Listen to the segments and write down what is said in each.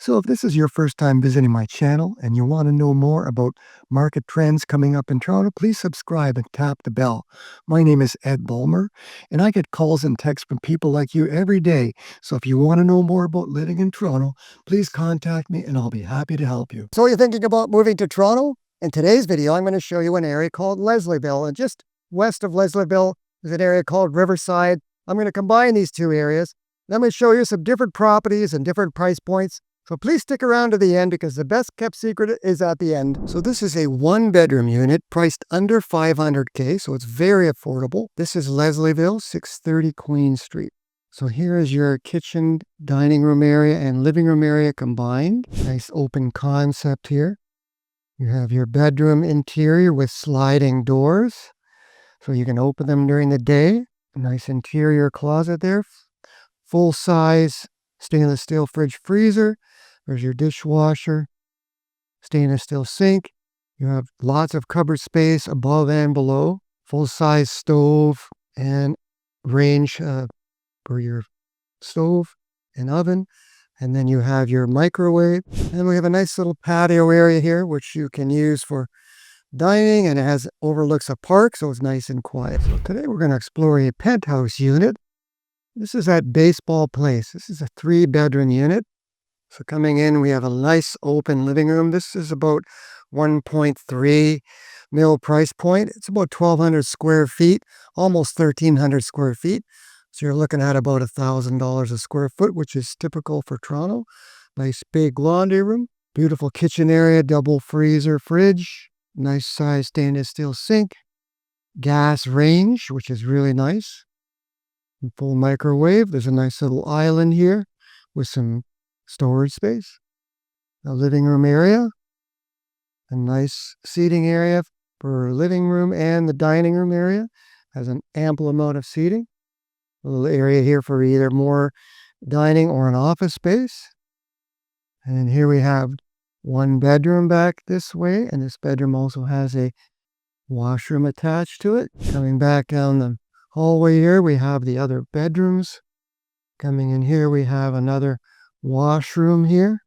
So if this is your first time visiting my channel and you want to know more about market trends coming up in Toronto, please subscribe and tap the bell. My name is Ed Bulmer, and I get calls and texts from people like you every day. So if you want to know more about living in Toronto, please contact me and I'll be happy to help you. So you're thinking about moving to Toronto? In today's video, I'm going to show you an area called Leslieville, and just west of Leslieville is an area called Riverside. I'm going to combine these two areas. I'm going to show you some different properties and different price points. So please stick around to the end because the best kept secret is at the end. So this is a one-bedroom unit priced under $500K, so it's very affordable. This is Leslieville, 630 Queen Street. So here is your kitchen, dining room area, and living room area combined. Nice open concept here. You have your bedroom interior with sliding doors, so you can open them during the day. A nice interior closet there. Full-size stainless steel fridge freezer. There's your dishwasher, stainless steel sink. You have lots of cupboard space above and below. Full-size stove and range for your stove and oven. And then you have your microwave. And we have a nice little patio area here, which you can use for dining, and it overlooks a park, so it's nice and quiet. So today we're going to explore a penthouse unit. This is at Baseball Place. This is a 3-bedroom unit. So coming in, we have a nice open living room. This is about 1.3 mil price point. It's about 1,200 square feet, almost 1,300 square feet. So you're looking at about $1,000 a square foot, which is typical for Toronto. Nice big laundry room, beautiful kitchen area, double freezer, fridge, nice size stainless steel sink, gas range, which is really nice. Full microwave. There's a nice little island here with some storage space. A living room area. A nice seating area for living room, and the dining room area has an ample amount of seating. A little area here for either more dining or an office space. And here we have one bedroom back this way, and this bedroom also has a washroom attached to it. Coming back down the hallway here, we have the other bedrooms. Coming in here, we have another washroom here.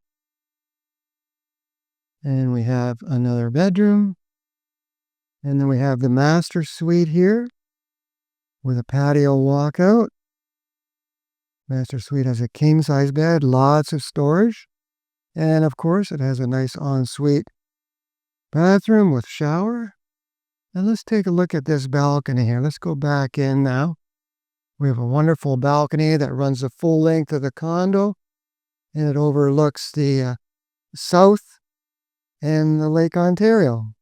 And we have another bedroom. And then we have the master suite here with a patio walkout. Master suite has a king-size bed, lots of storage. And of course, it has a nice ensuite bathroom with shower. And let's take a look at this balcony here. Let's go back in now. We have a wonderful balcony that runs the full length of the condo, and it overlooks the south and the Lake Ontario.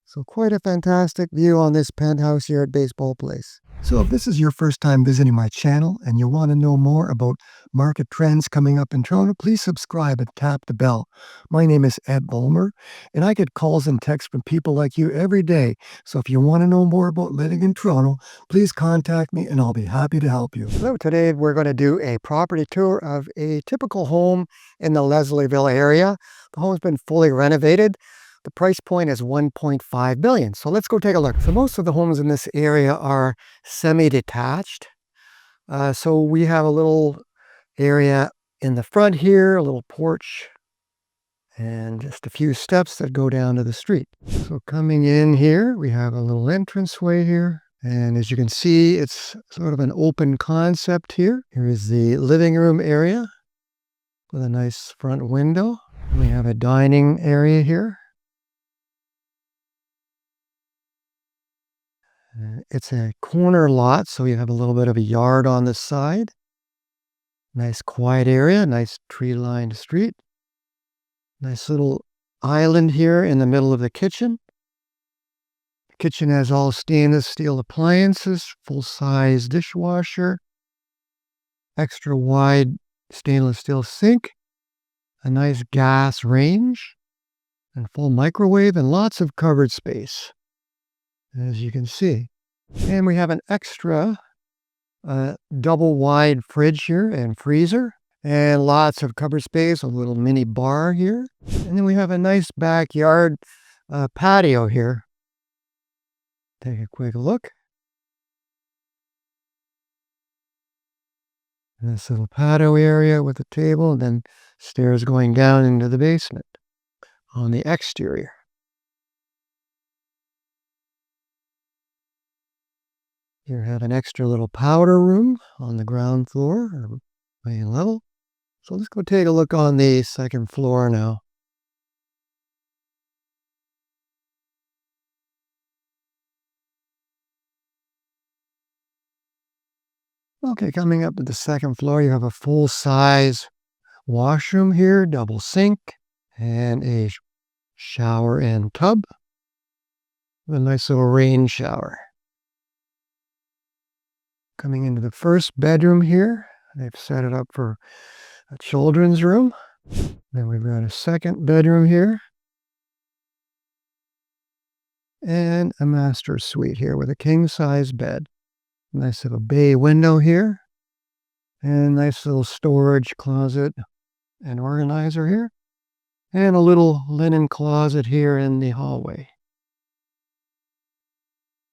So quite a fantastic view on this penthouse here at Baseball Place. So if this is your first time visiting my channel and you want to know more about market trends coming up in Toronto, please subscribe and tap the bell. My name is Ed Bulmer, and I get calls and texts from people like you every day. So if you want to know more about living in Toronto, please contact me and I'll be happy to help you. So today we're going to do a property tour of a typical home in the Leslieville area. The home's been fully renovated. The price point is $1.5 million. So let's go take a look. So most of the homes in this area are semi-detached. So we have a little area in the front here, a little porch, and just a few steps that go down to the street. So coming in here, we have a little entranceway here. And as you can see, it's sort of an open concept here. Here is the living room area with a nice front window. And we have a dining area here. It's a corner lot, so you have a little bit of a yard on the side. Nice quiet area, nice tree-lined street. Nice little island here in the middle of the kitchen. The kitchen has all stainless steel appliances, full-size dishwasher, extra wide stainless steel sink, a nice gas range, and full microwave, and lots of cupboard space, as you can see. And we have an extra double wide fridge here and freezer, and lots of cupboard space, a little mini bar here. And then we have a nice backyard patio here. Take a quick look. This little patio area with a table, and then Stairs going down into the basement on the exterior. You have an extra little powder room on the ground floor or main level. So let's go take a look on the second floor now. Okay, coming up to the second floor, you have a full-size washroom here, double sink, and a shower and tub. A nice little rain shower. Coming into the first bedroom here, they've set it up for a children's room. Then we've got a second bedroom here. And a master suite here with a king-size bed. Nice little bay window here. And a nice little storage closet and organizer here. And a little linen closet here in the hallway.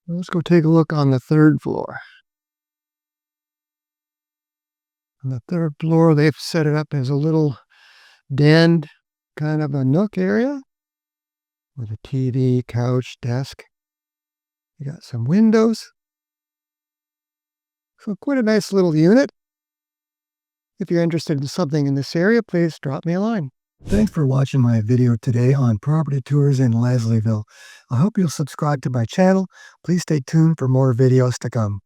Let's go take a look on the third floor. On the third floor, they've set it up as a little den, kind of a nook area with a TV, couch, desk. You got some windows. So quite a nice little unit. If you're interested in something in this area, please drop me a line. Thanks for watching my video today on property tours in Leslieville. I hope you'll subscribe to my channel. Please stay tuned for more videos to come.